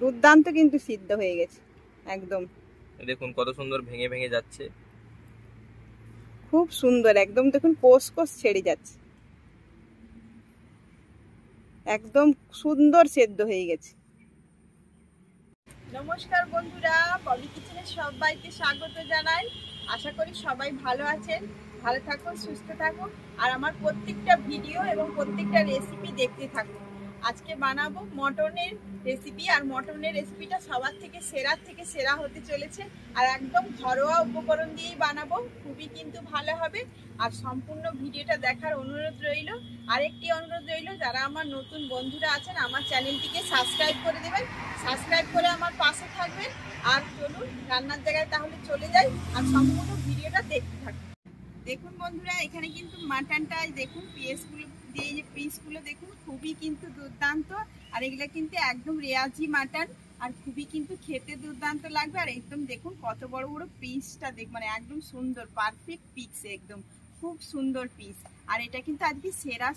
দুর্দান্ত কিন্তু সিদ্ধ হয়ে গেছে একদম। দেখুন কত সুন্দর ভেঙে ভেঙে যাচ্ছে, খুব সুন্দর একদম। দেখুন কোষ কোষ ছেড়ে যাচ্ছে, একদম সুন্দর সেদ্ধ হয়ে গেছে। নমস্কার বন্ধুরা, ববি কিচেনে সবাইকে স্বাগত জানাই। আশা করি সবাই ভালো আছেন, ভালো থাকুন, সুস্থ থাকুন, আর আমার প্রত্যেকটা ভিডিও এবং প্রত্যেকটা রেসিপি দেখতে থাকুন। আজকে বানাবো মটনের রেসিপি, আর মটনের রেসিপিটা সবার থেকে সেরা হতে চলেছে। আর একদম ঘরোয়া উপকরণ দিয়েই বানাবো, খুবই কিন্তু ভালো হবে। আর সম্পূর্ণ ভিডিওটা দেখার অনুরোধ রইল। আরেকটি অনুরোধ রইল, যারা আমার নতুন বন্ধুরা আছেন আমার চ্যানেলটিকে সাবস্ক্রাইব করে দেবেন, সাবস্ক্রাইব করে আমার পাশে থাকবেন। আর চলুন রান্নার জায়গায় তাহলে চলে যাই, আর সম্পূর্ণ ভিডিওটা দেখতে থাকুন। দেখুন বন্ধুরা, এখানে কিন্তু মাটনটা দেখুন, পিসগুলো দেখুন খুবই কিন্তু দুর্দান্ত। আর এগুলো কিন্তু একদম রেয়াজি মাটন, আর খুবই কিন্তু খেতে দুর্দান্ত লাগবে। আর একদম দেখুন কত বড় বড় পিসটা, মানে একদম সুন্দর পারফেক্ট পিস, একদম খুব সুন্দর পিস। আর এটা কিন্তু আজকে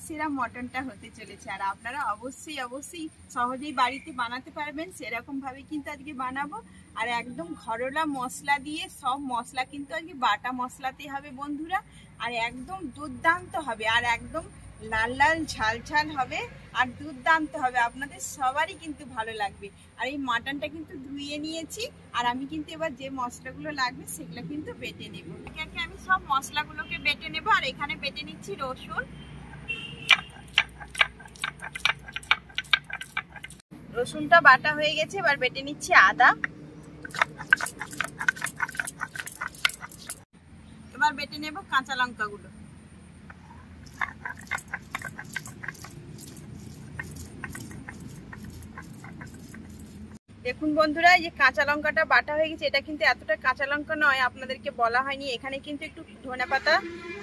সেরা মটনটা হতে চলেছে। আর আপনারা অবশ্যই সহজেই বাড়িতে বানাতে পারবেন, সেরকম ভাবে কিন্তু আজকে বানাবো। আর একদম ঘরোয়া মশলা দিয়ে, সব মশলা কিন্তু আজকে বাটা মশলাতেই হবে বন্ধুরা। আর একদম দুর্দান্ত হবে, আর একদম লাল লাল ঝাল হবে, আর দুর্দান্ত হবে, আপনাদের সবারই কিন্তু ভালো লাগবে। আর এই মাটনটা কিন্তু ধুয়ে নিয়েছি, আর আমি কিন্তু এবার যে মশলাগুলো লাগবে সেগুলো কিন্তু বেটে নেব। একে আমি সব মশলাগুলোকে বেটে নেব। আর এখানে বেটে নিচ্ছি রসুনটা বাটা হয়ে গেছে। এবার বেটে নিচ্ছি আদা, এবার বেটে নেব কাঁচা লঙ্কাগুলো। দেখুন বন্ধুরা, এই যে কাঁচা লঙ্কাটা বাটা হয়ে গেছে, এটা কিন্তু এতটা কাঁচা লঙ্কা নয়, আপনাদেরকে বলা হয়নি। এখানে কিন্তু একটু ধনেপাতা,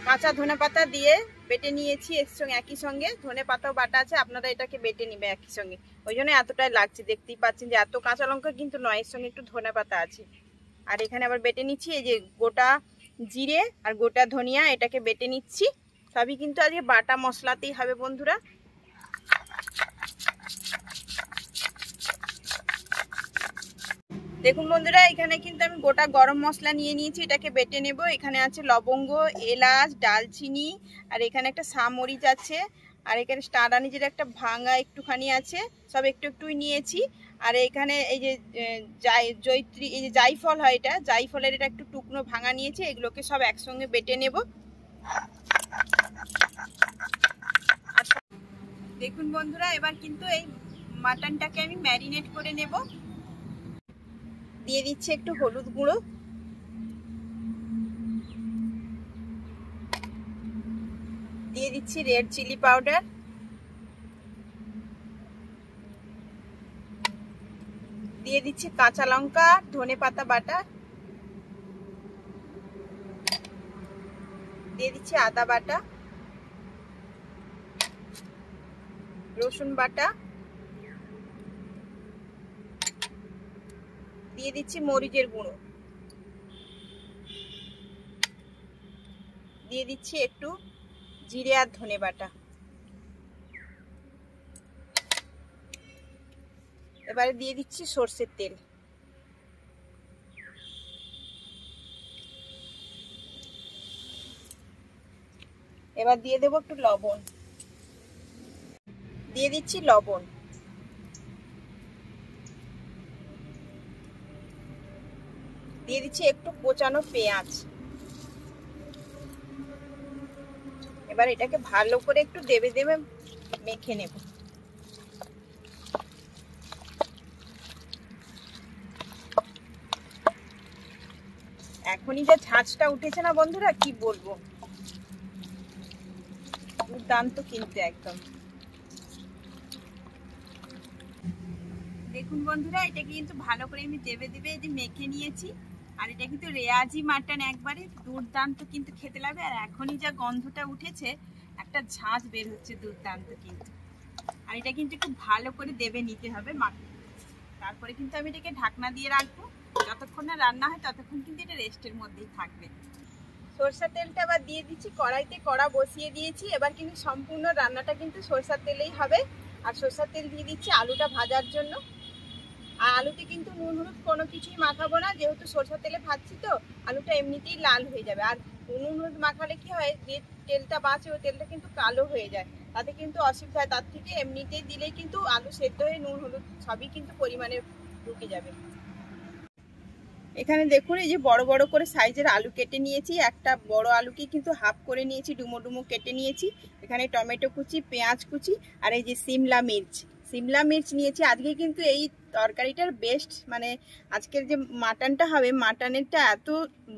কাঁচা ধনেপাতা দিয়ে বেটে নিয়েছি। এর সঙ্গে একই সঙ্গে ধনেপাতাও বাটা আছে, আপনারা এটাকে বেটে নিবে একই সঙ্গে, ওই জন্য এতটাই লাগছে। দেখতেই পাচ্ছেন যে এত কাঁচা লঙ্কা কিন্তু নয়, এর সঙ্গে একটু ধনেপাতা আছে। আর এখানে আবার বেটে নিচ্ছি এই যে গোটা জিরে আর গোটা ধনিয়া, এটাকে বেটে নিচ্ছি। সবই কিন্তু আজকে বাটা মশলাতেই হবে বন্ধুরা। দেখুন বন্ধুরা, এখানে কিন্তু আমি গোটা গরম মশলা নিয়ে নিয়েছি, এটাকে বেটে নেব। এখানে আছে লবঙ্গ, এলাচ, ডালচিনি, আর এখানে একটা সামরিচ আছে, আর এখানে স্টার আনিজের একটা ভাঙা একটুখানি আছে, সব একটুই নিয়েছি। আর এখানে এই যে জয়ত্রী, এই যে জাইফল হয়, এটা জাইফলের এটা একটু টুকনো ভাঙা নিয়েছি। এগুলোকে সব একসঙ্গে বেটে নেব। দেখুন বন্ধুরা, এবার কিন্তু এই মাটনটাকে আমি ম্যারিনেট করে নেব। দিয়ে দিচ্ছি একটু হলুদ গুঁড়ো, দিয়ে দিচ্ছি রেড চিলি পাউডার, দিয়ে দিচ্ছি কাঁচা লঙ্কা, ধনেপাতা বাটা, দিয়ে দিচ্ছি আদা বাটা, রসুন বাটা, দিয়ে দিচ্ছি মরিচের গুঁড়ো, দিয়ে দিচ্ছি একটু জিরে আর ধনে বাটা। এবারে দিয়ে দিচ্ছি সরষের তেল। এবার দিয়ে দেবো একটু লবণ, দিয়ে দিচ্ছি লবণ, দিয়ে দিচ্ছি একটু কোচানো পেঁয়াজ। এবার এটাকে ভালো করে একটু দেবে মেখে নেব। এখনই যা ঝাঁঝটা উঠেছে না বন্ধুরা, কি বলবো, দুর্দান্ত কিন্তু একদম। দেখুন বন্ধুরা, এটাকে কিন্তু ভালো করে আমি দেবে এই যে মেখে নিয়েছি। আর এটা কিন্তু রেয়াজি মাটন, একবারে দুর্দান্ত কিন্তু খেতে লাগবে। আর এখনই যা গন্ধটা উঠেছে, একটা ঝাঁঝ বের হচ্ছে দুর্দান্ত কিন্তু। আর এটা কিন্তু একটু ভালো করে দেবে নিতে হবে মাটন। তারপরে কিন্তু আমি এটাকে ঢাকনা দিয়ে রাখবো, যতক্ষণ না রান্না হয় ততক্ষণ কিন্তু এটা রেস্টের মধ্যেই থাকবে। সরষের তেলটা আবার দিয়ে দিচ্ছি, কড়াইতে কড়া বসিয়ে দিয়েছি। এবার কিন্তু সম্পূর্ণ রান্নাটা কিন্তু সরষের তেলেই হবে। আর সরষের তেল দিয়ে দিচ্ছি আলুটা ভাজার জন্য। আর আলুতে কিন্তু নুন হলুদ কোনো কিছুই মাখাবো না, যেহেতু সরষের তেলে ভাজছি তো আলুটা এমনিতেই লাল হয়ে যাবে। আর নুন হলুদ মাখালে কি হয়, যে তেলটা বাঁচে ওই তেলটা কিন্তু কালো হয়ে যায়, তাতে কিন্তু অসুবিধা হয়। তার থেকে এমনিতেই দিলে কিন্তু আলু সেদ্ধ হয়ে নুন হলুদ সবই কিন্তু পরিমাণে ঢুকে যাবে। এখানে দেখুন এই যে বড় বড় করে সাইজের আলু কেটে নিয়েছি, একটা বড় আলুকে কিন্তু হাফ করে নিয়েছি, ডুমো ডুমো কেটে নিয়েছি। এখানে টমেটো কুচি, পেঁয়াজ কুচি আর এই যে সিমলা মির্চ নিয়েছি। আজকে কিন্তু এই তরকারিটার বেস্ট, মানে আজকের যে মাটনটা হবে, মাটনেরটা এত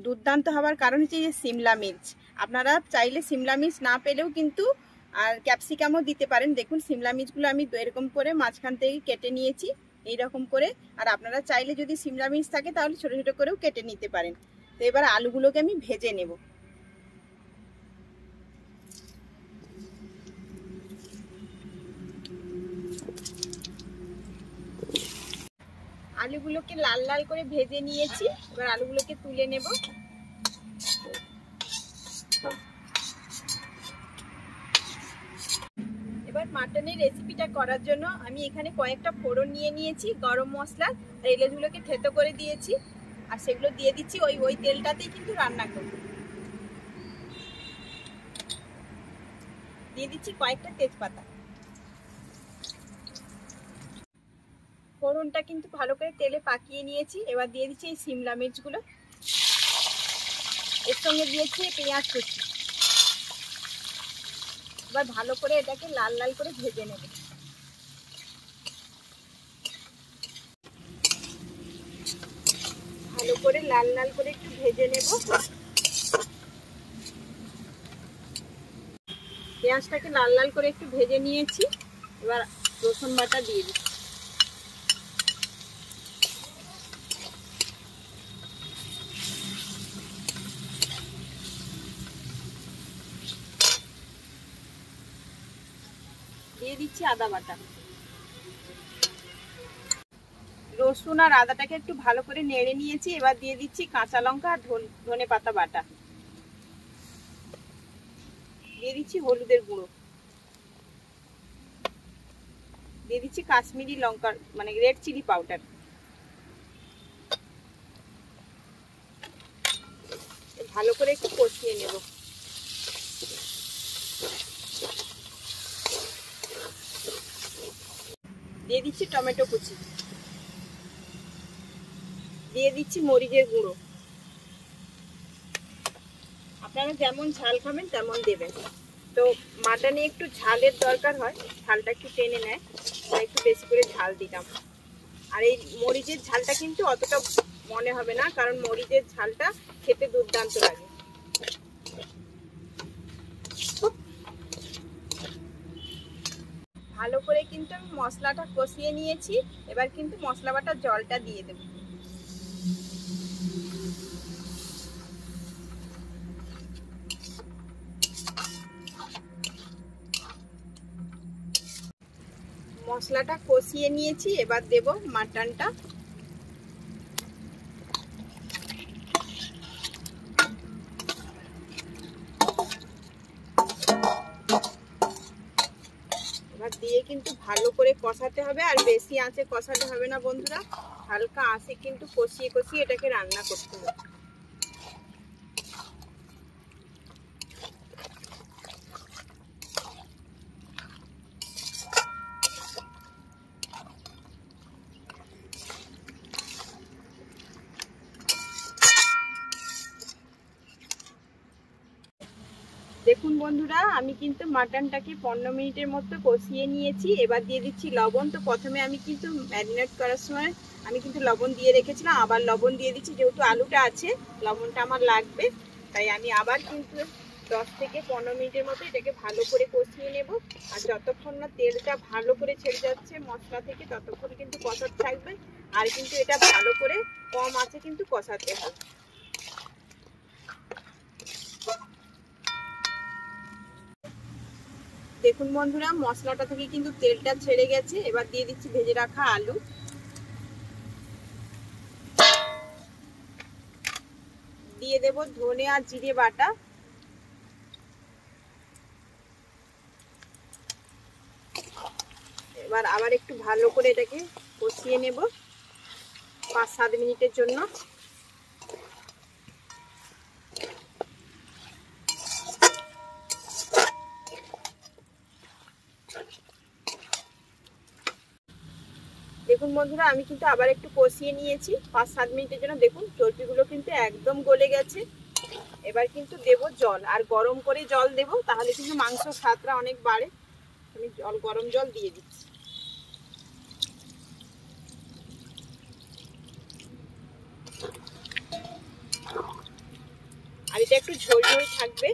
দুর্দান্ত হওয়ার কারণ হচ্ছে যে সিমলা মির্চ। আপনারা চাইলে সিমলা মির্চ না পেলেও কিন্তু আর ক্যাপসিকামও দিতে পারেন। দেখুন সিমলা মির্চগুলো আমি এরকম করে মাঝখান থেকে কেটে নিয়েছি এইরকম করে। আর আপনারা চাইলে যদি সিমলা মির্চ থাকে তাহলে ছোট ছোট করেও কেটে নিতে পারেন। তো এবার আলুগুলোকে আমি ভেজে নেব। আলুগুলোকে লাল লাল করে ভেজে নিয়েছি, এবার আলুগুলোকে তুলে নেব। এবার মাটনের রেসিপিটা করার জন্য আমি এখানে কয়েকটা ফোড়ন নিয়ে নিয়েছি গরম মশলা, আর এলাচগুলোকে থেতো করে দিয়েছি, আর সেগুলো দিয়ে দিচ্ছি ওই তেলটাতেই কিন্তু রান্না করব। দিয়ে দিচ্ছি কয়েকটা তেজপাতা। ফোড়নটা কিন্তু ভালো করে তেলে পাকিয়ে নিয়েছি। এবার দিয়ে দিচ্ছি এই সিমলা মির্চগুলো, এর সঙ্গে দিয়েছি পেঁয়াজ কুচি। এবার ভালো করে এটাকে লাল লাল করে ভেজে নেব। ভালো করে লাল লাল করে একটু ভেজে নেব। পেঁয়াজটাকে লাল লাল করে একটু ভেজে নিয়েছি, এবার রসুন বাটা দিয়ে দিচ্ছি। দিয়ে দিচ্ছি আদা বাটা। রসুন আর আদাটাকে একটু ভালো করে নেড়ে নিয়েছি, এবার দিয়ে দিচ্ছি কাঁচা লঙ্কা আর ধনে পাতা বাটা। দিয়ে দিচ্ছি হলুদের গুঁড়ো, দিয়ে দিচ্ছি কাশ্মীরি লঙ্কার মানে রেড চিলি পাউডার। ভালো করে একটু কষিয়ে নেব। দিয়ে দিচ্ছি টমেটো কুচি, দিয়ে দিচ্ছি মরিচের গুঁড়ো। আপনারা যেমন ঝাল খাবেন তেমন দেবেন। তো মাটনে একটু ঝালের দরকার হয়, ঝালটা একটু টেনে নেয়, তাই একটু বেশি করে ঝাল দিলাম। আর এই মরিচের ঝালটা কিন্তু অতটা মনে হবে না, কারণ মরিচের ঝালটা খেতে দুর্দান্ত লাগে। ভালো করে কিন্তু আমি মশলাটা কষিয়ে নিয়েছি, এবার কিন্তু মশলা বাটার জলটা দিয়ে দেব। মশলাটা কষিয়ে নিয়েছি, এবার দেব মাটনটা। এবার দিয়ে কিন্তু ভালো করে কষাতে হবে, আর বেশি আঁচে কষাতে হবে না বন্ধুরা, হালকা আঁচে কিন্তু কষিয়ে কষিয়ে এটাকে রান্না করতে হবে। দেখুন বন্ধুরা, আমি কিন্তু মাটনটাকে 15 মিনিটের মতো কষিয়ে নিয়েছি। এবার দিয়ে দিচ্ছি লবণ। তো প্রথমে আমি কিন্তু ম্যারিনেট করার সময় আমি কিন্তু লবণ দিয়ে রেখেছিলাম, আবার লবণ দিয়ে দিচ্ছি, যেহেতু আলুটা আছে লবণটা আমার লাগবে, তাই আমি আবার কিন্তু 10 থেকে 15 মিনিটের মতো এটাকে ভালো করে কষিয়ে নেব। আর যতক্ষণ না তেলটা ভালো করে ছেড়ে যাচ্ছে মশলা থেকে ততক্ষণ কিন্তু কষাতে থাকবে, আর কিন্তু এটা ভালো করে কম আঁচে কিন্তু কষাতে হবে। দেখুন বন্ধুরা, মশলাটা থেকে কিন্তু তেলটা ছেড়ে গেছে। এবার দিয়ে দিচ্ছি ভেজে রাখা আলু, দিয়ে দেব ধনে আর জিরে বাটা, এবার আবার একটু ভালো করে এটাকে কষিয়ে নেব। 5-7 মিনিটের জন্য। দেখুন বন্ধুরা, আমি কিন্তু আবার একটু কষিয়ে নিয়েছি 5-7 মিনিটের জন্য। দেখুন চর্বিগুলো কিন্তু একদম গলে গেছে। এবার কিন্তু দেব জল, আর গরম করে জল দেব, তাহলে কিন্তু মাংসর স্বাদটা অনেক বাড়ে। আমি গরম জল দিয়ে দিচ্ছি। আর এটা একটু ঝোল ঝোল থাকবে।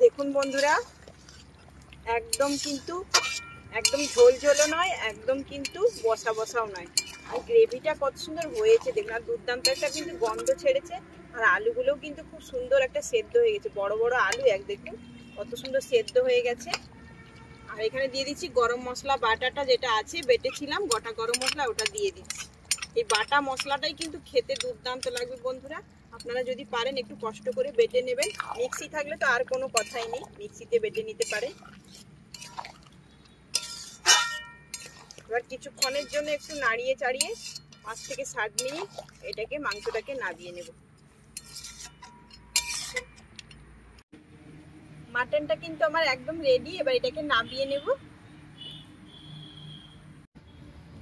দেখুন বন্ধুরা, একদম ঝোল ঝোলও নয়, একদম কিন্তু বসা বসাও নয়। আর গ্রেভিটা কত সুন্দর হয়েছে দেখুন, আর দুর্দান্ত একটা কিন্তু গন্ধ ছেড়েছে। আর আলুগুলোও কিন্তু খুব সুন্দর একটা সেদ্ধ হয়ে গেছে, বড় বড় আলু দেখুন কত সুন্দর সেদ্ধ হয়ে গেছে। আর এখানে দিয়ে দিচ্ছি গরম মশলা বাটাটা, যেটা আছে বেটেছিলাম গোটা গরম মশলা, ওটা দিয়ে দিচ্ছি। এই বাটা মশলাটাই কিন্তু খেতে দুর্দান্ত লাগবে বন্ধুরা। আপনারা যদি পারেন একটু কষ্ট করে বেটে নেবেন। মিক্সি থাকলে তো আর কোনো কথাই নেই, মিক্সিতে বেটে নিতে পারেন। এবার কিছুক্ষণের জন্য একটু নাড়িয়ে চাড়িয়ে 5 থেকে 7 মিনিট এটাকে মাংসটাকে নাবিয়ে নেব। মাটনটা কিন্তু আমার একদম রেডি। এবার এটাকে নাবিয়ে নেব।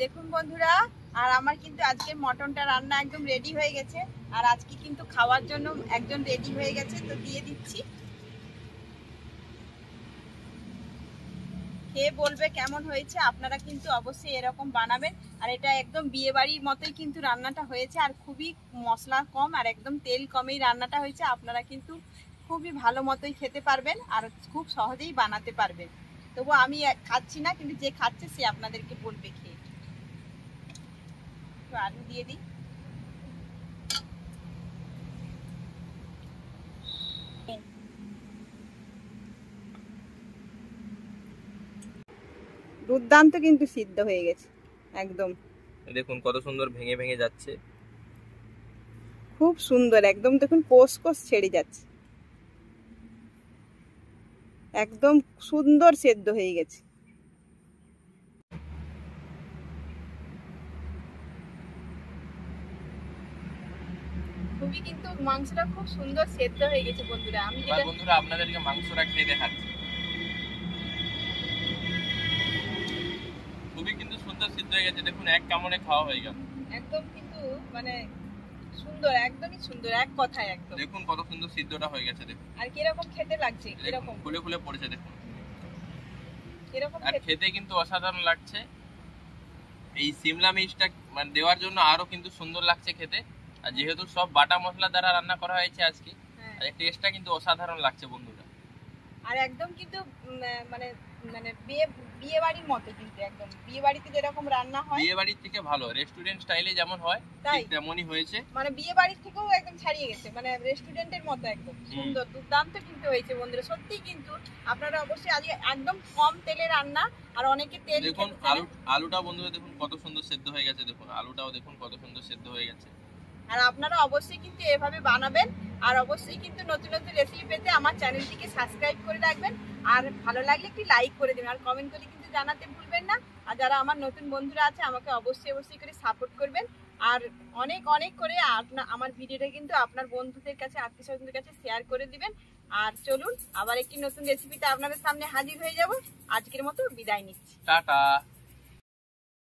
দেখুন বন্ধুরা, আর আমার কিন্তু আজকে মটনটা রান্না একদম রেডি হয়ে গেছে। আর আজকে কিন্তু খাওয়ার জন্য একজন রেডি হয়ে গেছে, তো দিয়ে দিচ্ছি। খেয়ে বলবে কেমন হয়েছে। আপনারা কিন্তু অবশ্যই এরকম বানাবেন। আর এটা একদম বিয়ে বাড়ির মতোই কিন্তু রান্নাটা হয়েছে, আর খুবই মশলা কম আর একদম তেল কমেই রান্নাটা হয়েছে। আপনারা কিন্তু খুবই ভালো মতোই খেতে পারবেন, আর খুব সহজেই বানাতে পারবেন। তবু আমি খাচ্ছি না, কিন্তু যে খাচ্ছে সে আপনাদেরকে বলবে খেয়ে। তো আলু দিয়ে দিই। দুর্দান্ত কিন্তু সিদ্ধ হয়ে গেছে একদম। দেখুন কত সুন্দর ভেঙে ভেঙে যাচ্ছে, খুব সুন্দর একদম। দেখুন কোষ কোষ ছেড়ে যাচ্ছে, একদম সুন্দর সেদ্ধ হয়ে গেছে। খুবই কিন্তু মাংসটা খুব সুন্দর সেদ্ধ হয়ে গেছে বন্ধুরা। আমি বন্ধুরা আপনাদেরকে মাংসটা খেয়ে দেখাচ্ছি। খুবই কিন্তু সুন্দর সিদ্ধ হয়ে গেছে। দেখুন এক কামড়ে খাওয়া হয়ে গেল। একদম কিন্তু মানে সুন্দর, একদমই সুন্দর, এক কথায় একদম। দেখুন কত সুন্দর সিদ্ধটা হয়ে গেছে। দেখুন আর কিরকম খেতে লাগছে, কিরকম ফুলে ফুলে পড়েছে। দেখুন কিরকম আর খেতে কিন্তু অসাধারণ লাগছে। এই সিমলা মির্চটা মানে দেওয়ার জন্য আরো কিন্তু সুন্দর লাগছে খেতে। আর যেহেতু সব বাটা মশলা দ্বারা রান্না করা হয়েছে আজকে, আর টেস্টটা কিন্তু অসাধারণ লাগছে বন্ধুরা। আর একদম কিন্তু মানে মানে বিয়ে বাড়ির মতো, কিন্তু একদম বিয়ে বাড়িতে যেরকম রান্না হয়, বিয়ে বাড়ির থেকে ভালো, রেস্টুরেন্ট স্টাইলে যেমন হয় ঠিক তেমনই হয়েছে। মানে বিয়ে বাড়ির থেকেও একদম ছাড়িয়ে গেছে, মানে রেস্টুরেন্টের মতো একদম সুন্দর দুর্দান্ত কিন্তু হয়েছে বন্ধুরা। সত্যি কিন্তু আপনারা অবশ্যই আজকে একদম কম তেলে রান্না, আর অনেকে তেল। দেখুন আলুটা বন্ধুরা দেখুন কত সুন্দর সেদ্ধ হয়ে গেছে। দেখুন আলুটাও দেখুন কত সুন্দর সেদ্ধ হয়ে গেছে। আর আপনারা অবশ্যই কিন্তু এভাবে বানাবেন। আর অবশ্যই কিন্তু নতুন নতুন রেসিপি পেতে আমার চ্যানেলটিকে সাবস্ক্রাইব করে রাখবেন। আর ভালো লাগলে একটি লাইক করে দেবেন, আর কমেন্ট করে কিন্তু জানাতে ভুলবেন না। আর যারা আমার নতুন বন্ধুরা আছে আমাকে অবশ্যই করে সাপোর্ট করবেন। আর অনেক অনেক করে আমার ভিডিওটা কিন্তু আপনার বন্ধুদের কাছে, আত্মীয় স্বজনদের কাছে শেয়ার করে দিবেন। আর চলুন আবার একটি নতুন রেসিপিতে আপনাদের সামনে হাজির হয়ে যাব। আজকের মতো বিদায় নিচ্ছি, টাটা।